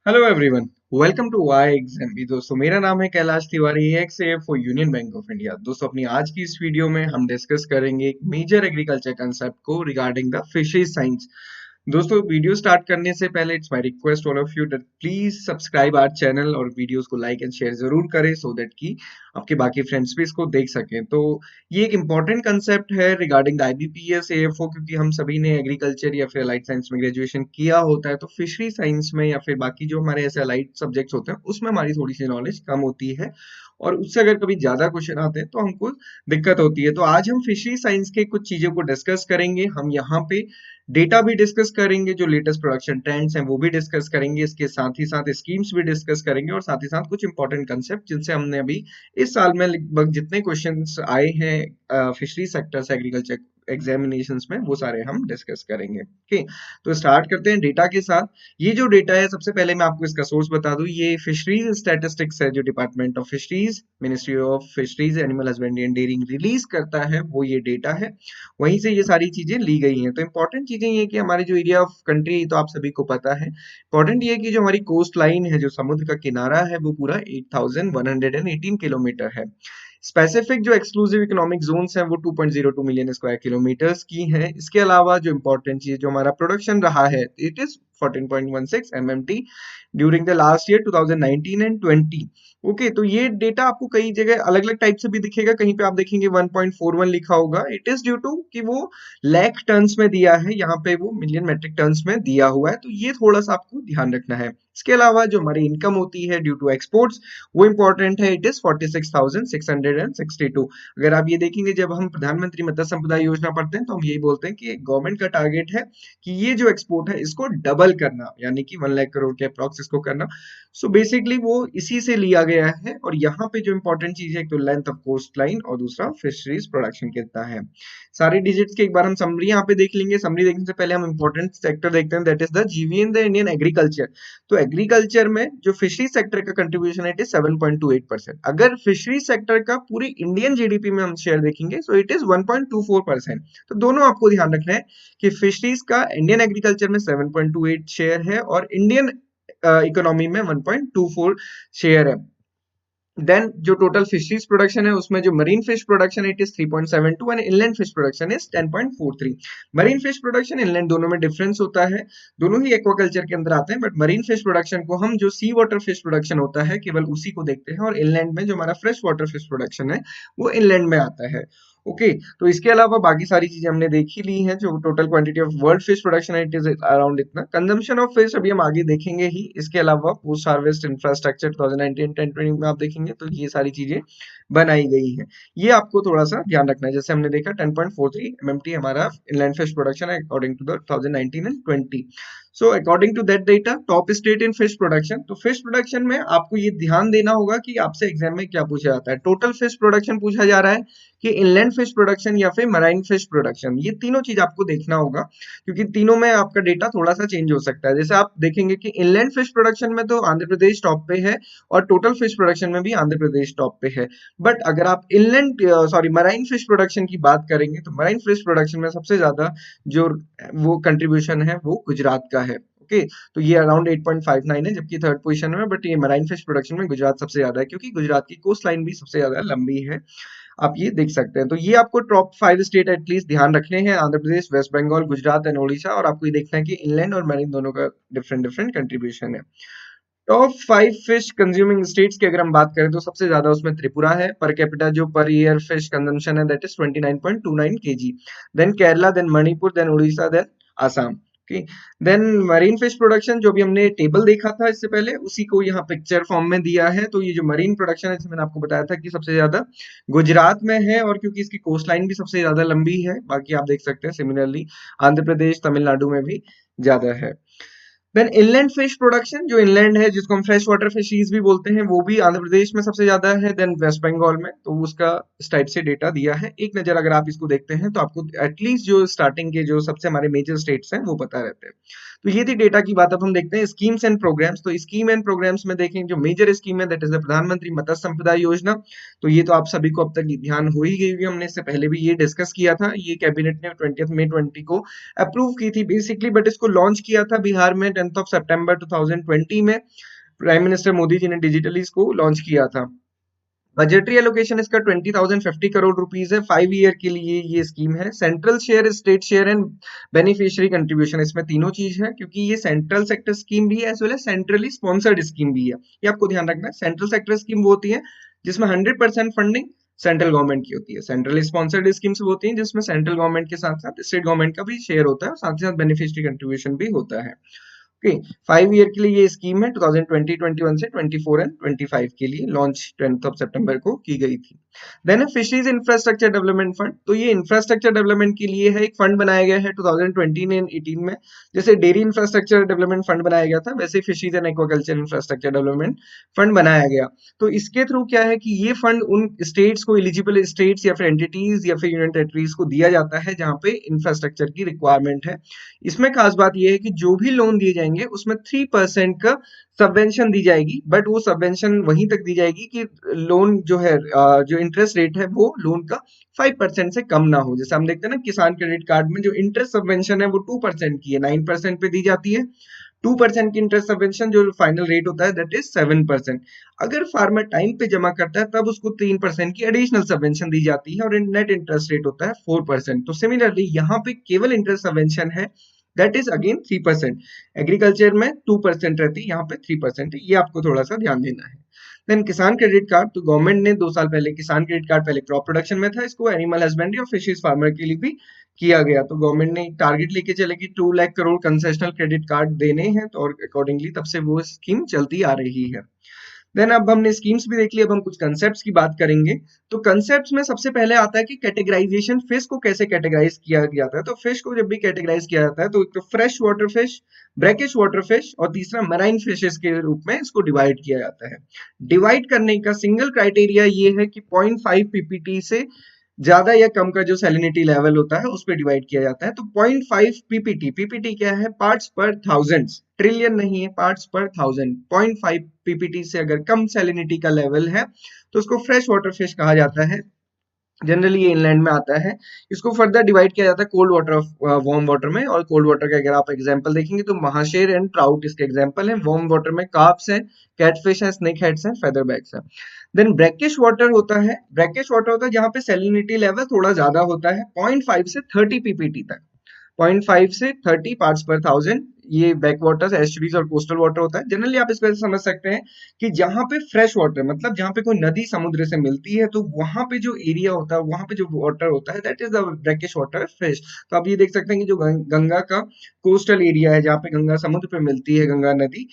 Hello everyone, welcome to Y exam भी। दोस्तों, मेरा नाम है Kailash Tiwari, ex A for Union Bank of India. दोस्तों, अपनी आज की इस वीडियो में हम डिस्कस करेंगे एक मेजर एग्रीकल्चर कंसेप्ट को रिगार्डिंग द फिशरीज साइंस। दोस्तों, वीडियो स्टार्ट करने से पहले it's my request all of you that please subscribe our channel और वीडियोस को लाइक एंड शेयर जरूर करें सो दैट कि आपके बाकी फ्रेंड्स भी इसको देख सकें। तो ये एक इंपॉर्टेंट कंसेप्ट है रिगार्डिंग द आईबीपीएस एएफओ, क्योंकि हम सभी ने एग्रीकल्चर या फिर अलाइड साइंस में ग्रेजुएशन किया होता है, तो फिशरी साइंस में या फिर बाकी जो हमारे ऐसे अलाइड सब्जेक्ट्स होते हैं उसमें हमारी थोड़ी सी नॉलेज कम होती है और उससे अगर कभी ज्यादा क्वेश्चन आते हैं तो हमको दिक्कत होती है। तो आज हम फिशरी साइंस के कुछ चीजों को डिस्कस करेंगे। हम यहाँ पे डेटा भी डिस्कस करेंगे, जो लेटेस्ट प्रोडक्शन ट्रेंड्स हैं वो भी डिस्कस करेंगे, इसके साथ ही साथ स्कीम्स भी डिस्कस करेंगे और साथ ही साथ कुछ इंपॉर्टेंट कंसेप्ट जिनसे हमने अभी इस साल में लगभग जितने क्वेश्चंस आए हैं फिशरी सेक्टर से एग्रीकल्चर एग्जामिनेशंस में, वो सारे हम डिस्कस करेंगे। ओके, तो स्टार्ट करते हैं डेटा के साथ। ये जो डेटा है, सबसे पहले मैं आपको इसका सोर्स बता दूं, ये फिशरीज स्टैटिस्टिक्स है जो department of fisheries, ministry of fisheries, animal husbandry and dairying release करता है, वो ये डेटा है, वहीं से ये सारी चीजें ली गई हैं। तो इंपॉर्टेंट चीजें ये कि हमारे जो एरिया ऑफ कंट्री, तो आप सभी को पता है, इंपॉर्टेंट ये कि जो हमारी कोस्ट लाइन है, जो समुद्र का किनारा है, वो पूरा 8118 किलोमीटर है। स्पेसिफिक जो एक्सक्लूसिव इकोनॉमिक जोन्स हैं वो 2.02 मिलियन स्क्वायर किलोमीटर्स की हैं। इसके अलावा जो इंपॉर्टेंट चीज जो हमारा प्रोडक्शन रहा है, it is 14.16 MMT during the last year 2019 and 20। Okay, तो ये डेटा आपको कई जगह अलग अलग टाइप से भी दिखेगा। कहीं पे आप देखेंगे 1.41 लिखा होगा, इट इज ड्यू टू कि वो लैख टन्स में दिया है, यहाँ पे वो मिलियन मेट्रिक टन्स में दिया हुआ है, तो ये थोड़ा सा आपको ध्यान रखना है। इसके अलावा जो हमारी इनकम होती है ड्यू टू एक्सपोर्ट्स, वो इंपॉर्टेंट है, इट इज 46,662। अगर आप ये देखेंगे, जब हम प्रधानमंत्री मत्स्य संपदा योजना पढ़ते हैं तो हम यही बोलते हैं कि गवर्नमेंट का टारगेट है कि ये जो एक्सपोर्ट है इसको डबल करना, यानी कि 1 लाख करोड़ के अप्रॉक्स इसको करना। सो बेसिकली वो इसी से लिया गया है। और यहाँ पे जो इंपॉर्टेंट चीज है, एक तो लेंथ ऑफ कोस्ट लाइन और दूसरा फिशरीज प्रोडक्शन कितना है। सारे डिजिट्स के एक बार हम समरी यहाँ पे देख लेंगे। समरी देखने से पहले हम इंपॉर्टेंट सेक्टर देखते हैं, दैट इज द जीवी इन द इंडियन एग्रीकल्चर। तो एग्रीकल्चर में जो फिशरी सेक्टर का कंट्रीब्यूशन है, इट इज 7.28%। अगर फिशरी सेक्टर का पूरी इंडियन जीडीपी में हम शेयर देखेंगे, सो इट इज 1.24%। तो दोनों आपको ध्यान रखना है कि फिशरीज का इंडियन एग्रीकल्चर में 7.28 शेयर है और इंडियन इकोनॉमी में 1.24 शेयर है। देन जो टोटल फिशरीज प्रोडक्शन है, उसमें जो मरीन फिश प्रोडक्शन है, it is 3.72 and inland fish production is 10.43। Marine fish production inland दोनों में डिफरेंस होता है, दोनों ही एक्वाकल्चर के अंदर आते हैं, बट मरीन फिश प्रोडक्शन को हम जो सी वाटर फिश प्रोडक्शन होता है केवल उसी को देखते हैं, और इनलैंड में जो हमारा फ्रेश वाटर फिश प्रोडक्शन है वो इनलैंड में आता है। ओके, तो इसके अलावा बाकी सारी चीजें हमने देख ही ली हैं। जो total quantity of world fish production है, इट इज अराउंड इतना। कंजम्पशन ऑफ फिश अभी हम आगे देखेंगे ही। इसके अलावा पोस्ट हार्वेस्ट इंफ्रास्ट्रक्चर 2019-10-20 में आप देखेंगे तो ये सारी चीजें बनाई गई हैं। ये आपको थोड़ा सा ध्यान रखना है। जैसे हमने देखा 10.43 एमएमटी हमारा इनलैंड फिश प्रोडक्शन है according to the 2019 and 20। So according to that data, top state in fish production. तो फिश प्रोडक्शन में आपको ये ध्यान देना होगा कि आपसे एग्जाम में क्या पूछा जाता है। टोटल फिश प्रोडक्शन पूछा जा रहा है कि इनलैंड फिश प्रोडक्शन या फिर मराइन फिश प्रोडक्शन, ये तीनों चीज आपको देखना होगा, क्योंकि तीनों में आपका डेटा थोड़ा सा चेंज हो सकता है। जैसे आप देखेंगे कि इनलैंड फिश प्रोडक्शन में तो आंध्र प्रदेश टॉप पे है और टोटल फिश प्रोडक्शन में भी आंध्र प्रदेश टॉप पे है। बट अगर आप inland sorry marine fish production की बात करेंगे, तो मराइन फिश प्रोडक्शन में सबसे ज्यादा जो वो कंट्रीब्यूशन है वो गुजरात का है। ओके, तो ये अराउंड 8.59 है, जबकि थर्ड पोजीशन में, बट ये मराइन फिश प्रोडक्शन में गुजरात सबसे ज्यादा है, क्योंकि गुजरात की कोस्ट लाइन भी सबसे ज्यादा लंबी है। आप ये देख सकते हैं। तो ये आपको टॉप 5 स्टेट एटलीस्ट ध्यान रखने हैं, आंध्र प्रदेश, वेस्ट बंगाल, गुजरात एंड ओडिशा। और आपको ये देखना है कि इनलैंड और मैरीन दोनों का डिफरेंट डिफरेंट कंट्रीब्यूशन है। टॉप 5 फिश कंज्यूमिंग स्टेट्स की अगर हम बात करें, तो सबसे ज्यादा उसमें त्रिपुरा है। पर कैपिटा जो पर ईयर फिश कंजम्पशन है, that is 29.29 KG. Then Kerala, then Manipur, then Orissa, then Assam. Okay, then marine fish production, जो भी हमने टेबल देखा था इससे पहले, उसी को यहाँ पिक्चर फॉर्म में दिया है। तो ये जो मरीन प्रोडक्शन है, जैसे मैंने आपको बताया था कि सबसे ज्यादा गुजरात में है, और क्योंकि इसकी कोस्ट लाइन भी सबसे ज्यादा लंबी है। बाकी आप देख सकते हैं सिमिलरली आंध्र प्रदेश, तमिलनाडु में भी ज्यादा है। देन इनलैंड फिश प्रोडक्शन, जो इनलैंड है जिसको हम फ्रेश वाटर फिशीज भी बोलते हैं, वो भी आंध्र प्रदेश में सबसे ज्यादा है। देन वेस्ट बंगाल में, तो उसका इस टाइप से डेटा दिया है। एक नजर अगर आप इसको देखते हैं तो आपको एटलीस्ट जो स्टार्टिंग के जो सबसे हमारे मेजर स्टेट्स हैं वो पता रहते हैं। तो ये थी डेटा की बात। अब हम देखते हैं स्कीम्स एंड प्रोग्राम्स। तो स्कीम एंड प्रोग्राम्स में देखें, जो मेजर स्कीम है, दैट इज द प्रधानमंत्री मत्स्य संपदा योजना। तो ये तो आप सभी को अब तक ध्यान हो ही गई होगी, हमने इससे पहले भी ये डिस्कस किया था। ये कैबिनेट ने 20 मई 20 को अप्रूव की थी बेसिकली, बट इसको लॉन्च किया था बिहार में 10th ऑफ सितंबर 2020 में प्राइम मिनिस्टर मोदी जी ने डिजिटली इसको लॉन्च किया था। बजटरी एलोकेशन इसका 20,050 करोड़ रुपीस है, 5 ईयर के लिए ये स्कीम है। Central share, state share and beneficiary contribution, इसमें तीनों चीज है, क्योंकि ये सेंट्रल सेक्टर स्कीम भी है as well as centrally sponsored scheme भी है। ये आपको ध्यान रखना है। सेंट्रल सेक्टर स्कीम वो होती है जिसमें 100% फंडिंग सेंट्रल गवर्नमेंट की होती है। सेंट्रली स्पॉन्सर्ड स्कीम्स वो होती हैं जिसमें सेंट्रल गवर्नमेंट के साथ साथ स्टेट गवर्नमेंट का भी शेयर होता है और साथ ही साथ बेनिफिशियरी कंट्रीब्यूशन भी होता है। ओके, 5 ईयर के लिए ये स्कीम है। 2020-21 से 24 एंड 25 के लिए लॉन्च 10th ऑफ सितंबर को की गई थी। देन है फिशरीज इंफ्रास्ट्रक्चर डेवलपमेंट फंड। तो ये इंफ्रास्ट्रक्चर डेवलपमेंट के लिए है, एक फंड बनाया गया है 2020 एंड 18 में। जैसे डेयरी इंफ्रास्ट्रक्चर डेवलपमेंट फंड बनाया गया था, वैसे fisheries and aquaculture infrastructure development fund बनाया गया। तो इसके थ्रू क्या है कि ये फंड उन स्टेट्स को, एलिजिबल स्टेट्स या फिर एंटिटीज या फिर यूनियन टेरिटरीज को दिया जाता है जहां पे इंफ्रास्ट्रक्चर की रिक्वायरमेंट है। इसमें खास बात यह है कि जो भी लोन दिए जाएंगे उसमें 3% का सबवेंशन दी जाएगी, बट वो सबवेंशन वहीं तक दी जाएगी कि लोन जो है, जो इंटरेस्ट रेट है वो लोन का 5% से कम ना हो। जैसे हम देखते हैं ना किसान क्रेडिट कार्ड में जो इंटरेस्ट सबवेंशन है वो 2% की है, 9% पे दी जाती है। 2% की इंटरेस्ट सबवेंशन जो फाइनल रेट होता है दैट इज 7%। अगर फार्मर टाइम पे जमा करता है तब उसको 3% की एडिशनल सबवेंशन दी जाती है और नेट इंटरेस्ट रेट होता है 4%। तो सिमिलरली यहाँ पे केवल इंटरेस्ट सबवेंशन है, दैट इज अगेन 3%। एग्रीकल्चर में 2% रहती है, यहाँ पे 3% है। ये आपको थोड़ा सा ध्यान देना है। देन किसान क्रेडिट कार्ड, तो गवर्नमेंट ने 2 साल पहले किसान क्रेडिट कार्ड, पहले क्रॉप प्रोडक्शन में था, इसको एनिमल हस्बेंड्री और फिशरीज फार्मर के लिए भी किया गया। तो गवर्नमेंट ने टारगेट लेके चले कि 2 lakh crore concessional credit card देने हैं, तो और अकॉर्डिंगली तब से वो स्कीम चलती आ रही है। देन अब हमने स्कीम्स भी देख ली, अब हम कुछ कंसेप्ट्स की बात करेंगे। तो कंसेप्ट्स में सबसे पहले आता है कि कैटेगराइजेशन, फिश को कैसे कैटेगराइज किया जाता है। तो फिश को जब भी कैटेगराइज किया जाता है तो एक तो fresh water fish, brackish water fish और तीसरा मराइन फिशेस के रूप में इसको डिवाइड किया जाता है। डिवाइड करने का सिंगल क्राइटेरिया ये है कि 0.5 पीपीटी से ज्यादा या कम का जो सैलिनिटी लेवल होता है उस पर डिवाइड किया जाता है। तो 0.5 पीपीटी, पीपीटी क्या है, पार्ट्स पर थाउजेंड, ट्रिलियन नहीं है, पार्ट्स पर थाउजेंड। 0.5 पीपीटी से अगर कम सैलिनिटी का लेवल है तो उसको फ्रेश वाटर फिश कहा जाता है। जनरली ये इनलैंड में आता है। इसको फर्दर डिवाइड किया जाता है cold water of warm water में। और कोल्ड वाटर का अगर आप एग्जांपल देखेंगे तो महाशेर एंड ट्राउट इसके एग्जांपल हैं। वार्म वाटर में कार्प्स हैं, कैटफिश हैं, स्नेक हेड्स हैं, फेदर बैग्स हैं। देन ब्रैकिश वाटर होता है। ब्रैकिश वाटर होता है जहां पे सैलिनिटी लेवल थोड़ा ज्यादा होता है, 0.5 से 30 पीपीटी तक। 0.5 से 30 पार्ट्स पर थाउजेंड ये बैक वाटर्स, एस्चुरीज और कोस्टल वाटर होता है। जनरली आप इस वजह से समझ सकते हैं कि जहां पे फ्रेश वाटर, मतलब जहां पे कोई नदी समुद्र से मिलती है, तो वहां पे जो एरिया होता है, वहां पे जो वाटर होता है that is the brackish water fish. तो आप ये देख सकते हैं कि जो गंगा का कोस्टल एरिया है, जहाँ पे गंगा समुद्र पे मिलती है, गंगा नदी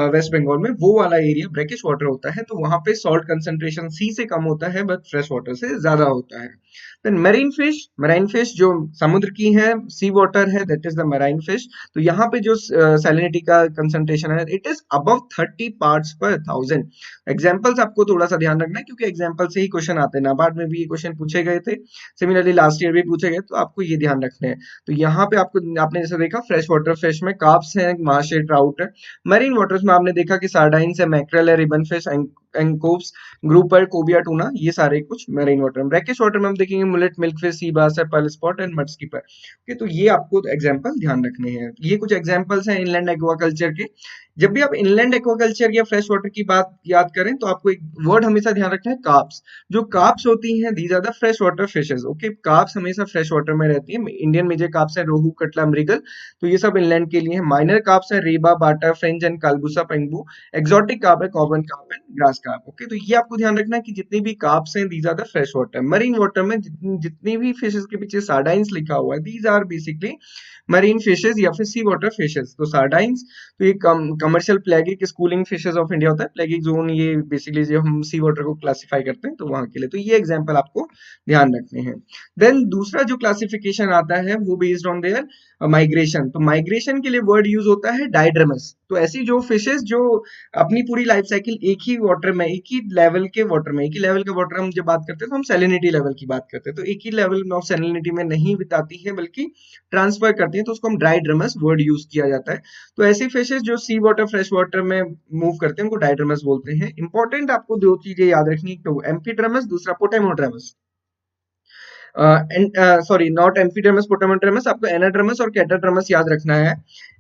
वेस्ट बंगाल में, वो वाला एरिया ब्रैकिश वाटर होता है। तो वहां पे सॉल्ट कंसेंट्रेशन सी से कम होता है बट फ्रेश वाटर से ज्यादा होता है। देन मरीन फिश जो समुद्र की है, सी वाटर है, that is the marine fish. तो यहाँ पे जो सैलिनिटी का कंसंट्रेशन है इट इज अबव 30 पार्ट्स पर थाउजेंड। एग्जांपल्स आपको थोड़ा सा ध्यान रखना है क्योंकि एग्जांपल से ही क्वेश्चन आते हैं, नाबार्ड में भी ये क्वेश्चन पूछे गए थे, सिमिलरली लास्ट ईयर भी पूछे गए, तो आपको ये ध्यान रखने हैं। तो यहाँ पे आपको, आपने जैसे देखा फ्रेश वाटर फिश में कार्प्स है, महाशय, ट्राउट है। मरीन वाटर्स में आपने देखा कि सार्डाइंस है, मैक्रेल है, ribbon fish, anchovies, grouper, cobia, tuna, ये सारे कुछ मरीन वाटर में। ब्रैकिश वाटर में हम देखेंगे mullet, milkfish, sea bass है, pearl spot and mudskipper. Okay, तो ये आपको एग्जांपल ध्यान रखने हैं। ये कुछ एग्जांपल्स हैं इनलैंड एक्वाकल्चर के। जब भी आप इनलैंड एक्वाकल्चर या फ्रेश वाटर की बात याद करें तो आपको एक वर्ड हमेशा ध्यान रखना है, कार्प्स। जो कार्प्स होती हैं these are the fresh water fishes. Okay, carps हमेशा फ्रेश वाटर में रहती है। इंडियन मेजर कार्प्स है रोहू, कटला, मृगल, तो ये सब इनलैंड के लिए है। माइनर कार्प्स है रेबा, बाटा, फ्रेंच एंड कालबुसा, पेंगू। एक्सोटिक कार्प है common carp and grass carp. Okay, तो ये आपको ध्यान रखना है कि जितनी भी कार्प्स हैं these are the fresh water. Marine water में जितनी भी फिशेस के पीछे सार्डाइंस लिखा हुआ है these are basically marine fishes या फिर सी वाटर फिशेस। तो सार्डाइंस तो ये commercial pelagic schooling fishes of India होता है। प्लेगिक जोन ये बेसिकली जो हम सी वाटर को क्लासिफाई करते हैं तो वहां के लिए, तो ये एग्जांपल आपको ध्यान रखने हैं। देन दूसरा जो क्लासिफिकेशन आता है वो बेस्ड ऑन देयर माइग्रेशन। तो माइग्रेशन के लिए वर्ड यूज होता है डाइड्रमस। तो ऐसी जो फिशेस जो अपनी पूरी लाइफ साइकिल एक ही वाटर में, एक ही लेवल के वाटर में, एक ही लेवल का वाटर हम जब बात करते हैं तो हम सैलिनिटी लेवल की बात करते हैं, तो एक ही लेवल ऑफ सैलिनिटी में नहीं बिताती है बल्कि ट्रांसफर करती है, तो उसको हम डाइड्रमस वर्ड यूज किया जाता है। तो ऐसी फिशेस जो सी वाटर, फ्रेश वाटर में मूव करते हैं उनको डाइड्रमस बोलते हैं। इंपॉर्टेंट आपको दो चीजें याद रखनी, तो एम्फीड्रमस, दूसरा पोटेमोड्रमस। सॉरी, नॉट एम्फीड्रमस पोटामोड्रमस, आपको एनाड्रमस और कैटाड्रमस याद रखना है।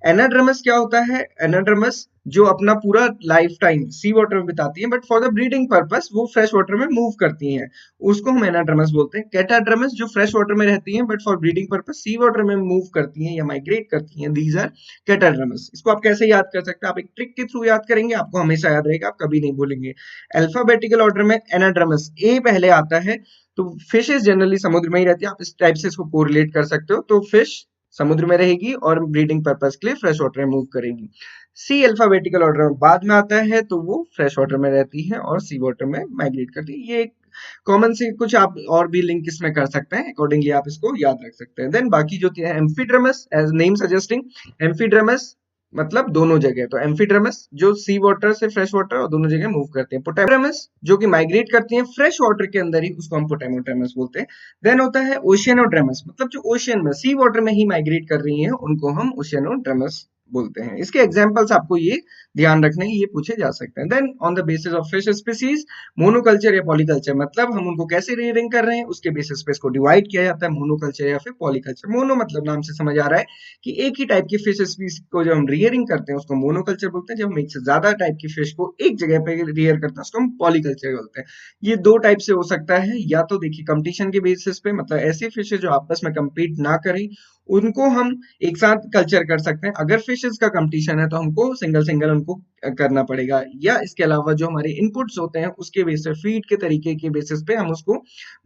एनाड्रमस क्या होता है? एनाड्रमस जो अपना पूरा लाइफ टाइम सी वाटर में बिताती है, but for the breeding purpose वो फ्रेश वाटर में मूव करती हैं, उसको हम एनाड्रमस बोलते हैं। कैटाड्रमस जो फ्रेश वाटर में रहती हैं but for breeding purpose sea water में मूव करती हैं या माइग्रेट करती हैं, दीज आर कैटाड्रमस। इसको आप कैसे याद कर सकते हैं? आप एक ट्रिक के थ्रू याद करेंगे, आपको हमेशा याद रहेगा, आप कभी नहीं भूलेंगे। अल्फाबेटिकल ऑर्डर में एनाड्रमस ए पहले आता है, तो फिशेस जनरली समुद्र में ही रहती है, आप इस टाइप से इसको कोरिलेट कर सकते हो। तो फिश समुद्र में रहेगी और ब्रीडिंग पर्पस के लिए फ्रेश वाटर में मूव करेगी। सी अल्फाबेटिकल ऑर्डर में बाद में आता है, तो वो फ्रेश वाटर में रहती है और सी वाटर में माइग्रेट करती है। ये कॉमन से कुछ आप और भी लिंक इसमें कर सकते हैं, अकॉर्डिंगली आप इसको याद रख सकते हैं। देन बाकी जो है एम्फीड्रमस, एज नेम सजेस्टिंग, एम्फीड्रमस मतलब दोनों जगह, तो एम्फीड्रमस जो सी वाटर से फ्रेश वाटर और दोनों जगह मूव करते हैं। पोटामोड्रमस जो कि माइग्रेट करती हैं फ्रेश वाटर के अंदर ही, उसको हम पोटामोड्रमस बोलते हैं। देन होता है ओशियनोड्रमस, मतलब जो ओशियन में सी वाटर में ही माइग्रेट कर रही हैं, उनको हम ओशियनोड्रमस बोलते हैं। इसके एग्जांपल्स आपको ये ध्यान रखने, ये पूछे जा सकते हैं। Then on the basis of fish species, monoculture या पॉलीकल्चर, मतलब हम उनको कैसे रियरिंग कर रहे हैं उसके बेसिस पे इसको डिवाइड किया जाता है, मोनोकल्चर या फिर पॉलीकल्चर। मोनो मतलब नाम से समझ आ रहा है कि एक ही टाइप की फिश स्पीसीज को जब हम रियरिंग करते हैं उसको मोनोकल्चर बोलते हैं, जब हम एक से ज्यादा टाइप की फिश को एक जगह पे रियर करते हैं उसको हम पॉलीकल्चर बोलते हैं। ये दो टाइप से हो सकता है, या तो देखिए कंपटीशन के बेसिस पे, मतलब ऐसी फिशेज जो आपस में compete ना करें उनको हम एक साथ कल्चर कर सकते हैं। अगर फिशेस का कंपटीशन है तो हमको सिंगल सिंगल उनको करना पड़ेगा, या इसके अलावा जो हमारे इनपुट्स होते हैं उसके बेसिस, फीड के तरीके के बेसिस पे हम उसको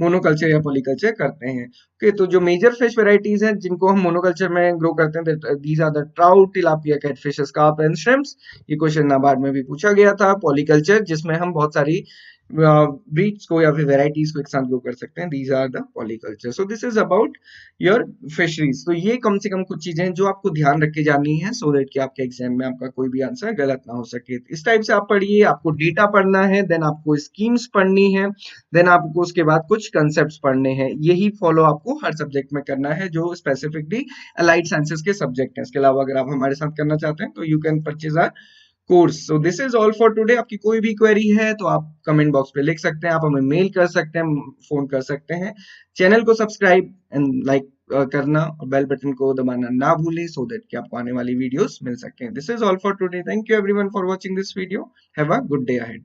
मोनोकल्चर या पॉलीकल्चर करते हैं। ओके, तो जो मेजर फिश वेराइटीज हैं जिनको हम मोनोकल्चर में ग्रो करते हैं, these are the trout, tilapia, catfishes, carp and shrimps. ये क्वेश्चन नाबार्ड में भी पूछा गया था। पॉलीकल्चर जिसमें हम बहुत सारी ब्रीड्स को या फिर वेराइटीज को एक साथ ग्रो कर सकते हैं, these are the polyculture. So this is about your fisheries. तो ये कम से कम कुछ चीजें हैं जो आपको ध्यान रख के जानी है, सो दैट कि आपके एग्जाम में आपका कोई भी आंसर गलत ना हो सके। इस टाइप से आप पढ़िए, आपको डेटा पढ़ना है, देन आपको स्कीम्स पढ़नी है, देन आपको उसके बाद कुछ कंसेप्ट पढ़ने हैं। यही फॉलो आपको हर सब्जेक्ट में करना है जो स्पेसिफिकली अलाइड साइंसेज के सब्जेक्ट हैं। इसके अलावा अगर आप हमारे साथ करना चाहते हैं तो you can purchase our course. So this is all for today. आपकी कोई भी क्वेरी है तो आप कमेंट बॉक्स पे लिख सकते हैं, आप हमें मेल कर सकते हैं, फोन कर सकते हैं। चैनल को सब्सक्राइब एंड लाइक करना और बेल बटन को दबाना ना भूलें, सो दैट कि आपको आने वाली वीडियोस मिल सकें। This is all for today. Thank you everyone for watching this video. Have a good day ahead.